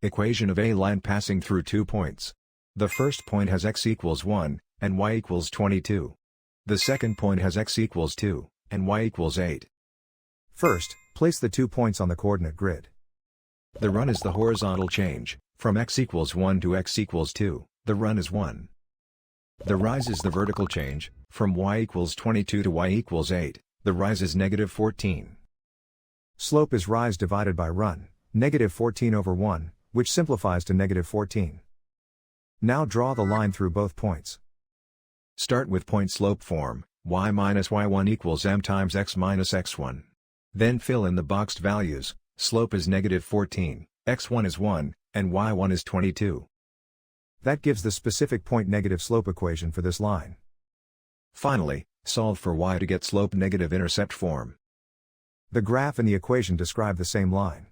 Equation of a line passing through 2 points. The first point has x equals 1, and y equals 22. The second point has x equals 2, and y equals 8. First, place the 2 points on the coordinate grid. The run is the horizontal change, from x equals 1 to x equals 2, the run is 1. The rise is the vertical change, from y equals 22 to y equals 8, the rise is negative 14. Slope is rise divided by run, negative 14 over 1, which simplifies to negative 14. Now draw the line through both points. Start with point slope form, y minus y1 equals m times x minus x1. Then fill in the boxed values, slope is negative 14, x1 is 1, and y1 is 22. That gives the specific point negative slope equation for this line. Finally, solve for y to get slope negative intercept form. The graph and the equation describe the same line.